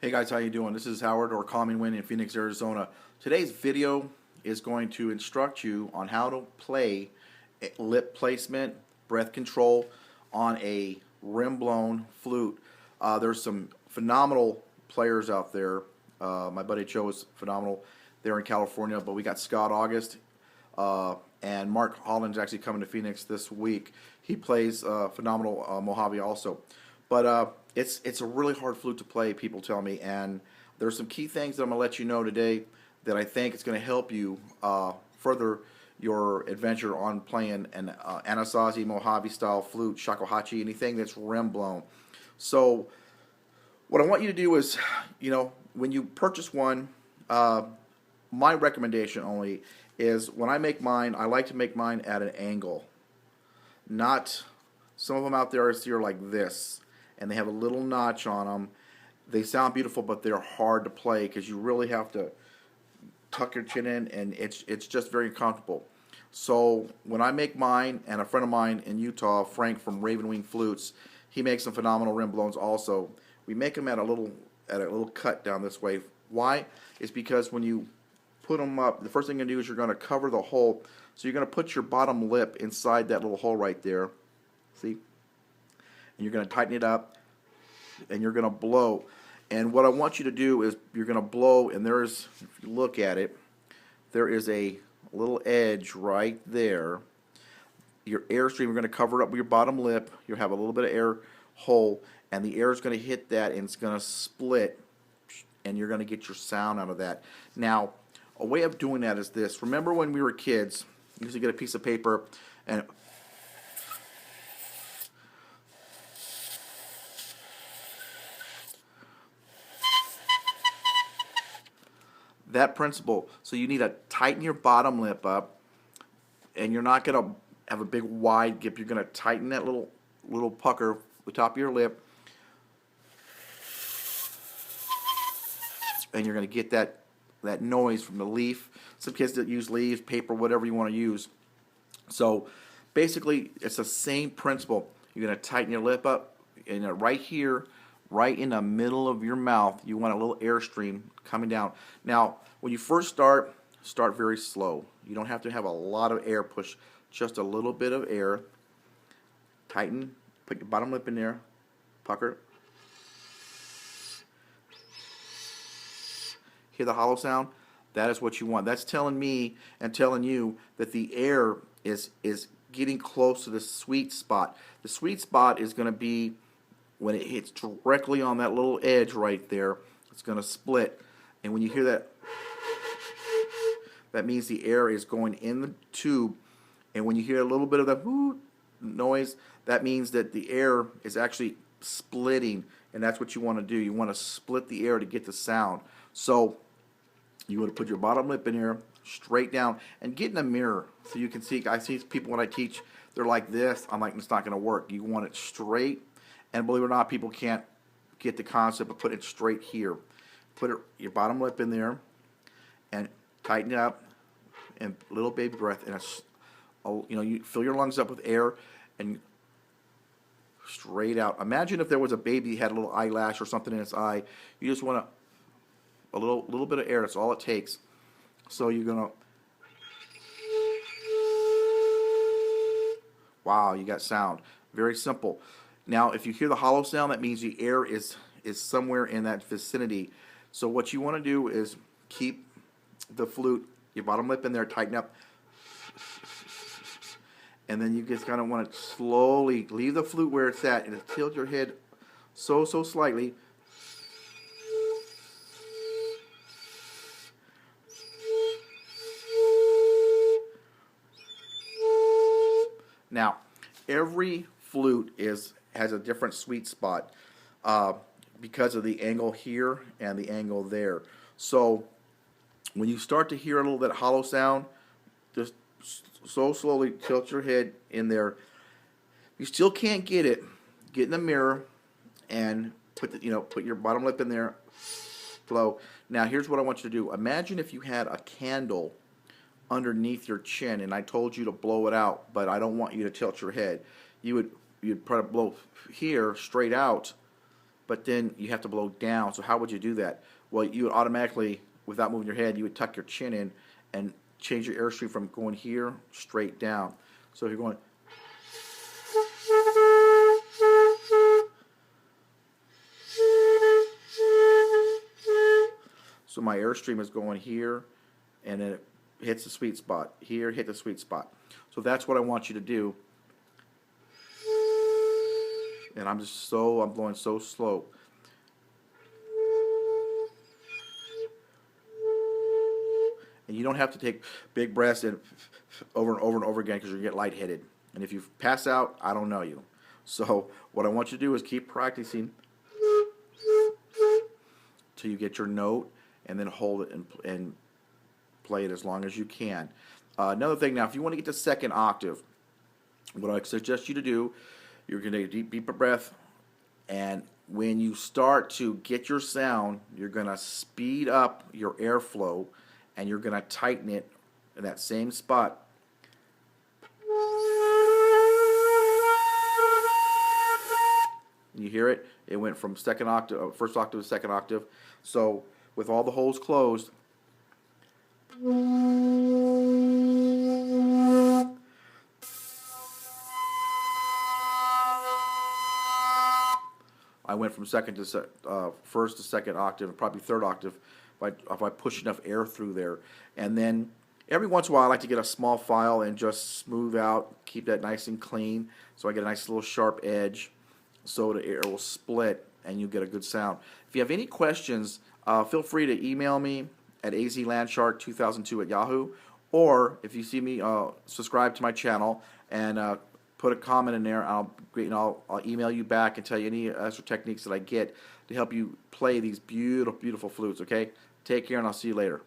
Hey guys, how you doing? This is Howard or Calming Wind in Phoenix, Arizona. Today's video is going to instruct you on how to play lip placement, breath control on a rim-blown flute. There's some phenomenal players out there. My buddy Joe is phenomenal there in California, but we got Scott August and Mark Holland's actually coming to Phoenix this week. He plays phenomenal Mojave also. But it's a really hard flute to play, people tell me, and there's some key things that I'm going to let you know today that I think is going to help you further your adventure on playing an Anasazi Mojave style flute, shakuhachi, anything that's rim blown. So what I want you to do is, when you purchase one, my recommendation only is when I make mine, I like to make mine at an angle. Not, some of them out there are like this, and they have a little notch on them. They sound beautiful, but they're hard to play because you really have to tuck your chin in, and it's just very uncomfortable. So when I make mine, and a friend of mine in Utah, Frank from Raven Wing Flutes, he makes some phenomenal rim blowns also. We make them at a little cut down this way. Why? It's because when you put them up, the first thing you're going to do is you're going to cover the hole. So you're going to put your bottom lip inside that little hole right there. See? And you're going to tighten it up, and you're going to blow. And what I want you to do is you're going to blow, and there's, if you look at it, there is a little edge right there. Your airstream, you're going to cover up with your bottom lip. You'll have a little bit of air hole, and the air is going to hit that, and it's going to split, and you're going to get your sound out of that. Now, a way of doing that is this. Remember when we were kids, you used to get a piece of paper, and that principle. So you need to tighten your bottom lip up, and you're not going to have a big wide gap. You're going to tighten that little pucker, the top of your lip, and you're going to get that noise from the leaf. Some kids that use leaves, paper, whatever you want to use. So basically, it's the same principle. You're going to tighten your lip up, and right here, right in the middle of your mouth, you want a little airstream coming down. Now, when you first start very slow. You don't have to have a lot of air push, just a little bit of air. Tighten, put your bottom lip in there, pucker. Hear the hollow sound? That is what you want. That's telling me and telling you that the air is getting close to the sweet spot. The sweet spot is going to be when it hits directly on that little edge right there. It's going to split. And when you hear that, that means the air is going in the tube. And when you hear a little bit of the whoo noise, that means that the air is actually splitting. And that's what you want to do. You want to split the air to get the sound. So you want to put your bottom lip in here, straight down, and get in a mirror so you can see. I see people when I teach, they're like this. I'm like, it's not going to work. You want it straight. And believe it or not, people can't get the concept of putting it straight here. Put your bottom lip in there and tighten it up, and little baby breath. And you fill your lungs up with air and straight out. Imagine if there was a baby that had a little eyelash or something in its eye. You just want a little bit of air. That's all it takes. So you're gonna. Wow, you got sound. Very simple. Now, if you hear the hollow sound, that means the air is somewhere in that vicinity. So what you want to do is keep the flute, your bottom lip in there, tighten up, and then you just kind of want to slowly leave the flute where it's at and tilt your head so slightly. Now, every flute has a different sweet spot because of the angle here and the angle there. So when you start to hear a little bit hollow sound, just so slowly tilt your head in there. If you still can't get it, get in the mirror and put your bottom lip in there. Blow. Now here's what I want you to do. Imagine if you had a candle underneath your chin, and I told you to blow it out, but I don't want you to tilt your head. You'd probably blow here straight out, but then you have to blow down. So how would you do that? Well, you would automatically, without moving your head, you would tuck your chin in and change your airstream from going here straight down. So if you're going, so my airstream is going here, and then it hits the sweet spot. Here, hit the sweet spot. So that's what I want you to do. And I'm blowing so slow. And you don't have to take big breaths and over and over and over again because you get lightheaded. And if you pass out, I don't know you. So what I want you to do is keep practicing till you get your note, and then hold it and play it as long as you can. Another thing now, if you want to get to second octave, what I suggest you to do, you're going to take a deep breath, and when you start to get your sound, you're going to speed up your airflow, and you're going to tighten it in that same spot. You hear it? It went from second octave, first octave to second octave. So with all the holes closed, I went from first to second octave, probably third octave, if I push enough air through there. And then every once in a while I like to get a small file and just smooth out, keep that nice and clean, so I get a nice little sharp edge, so the air will split and you get a good sound. If you have any questions, feel free to email me at azlandshark2002@yahoo, or if you see me, subscribe to my channel and put a comment in there. I'll email you back and tell you any extra techniques that I get to help you play these beautiful, beautiful flutes. Okay, take care, and I'll see you later.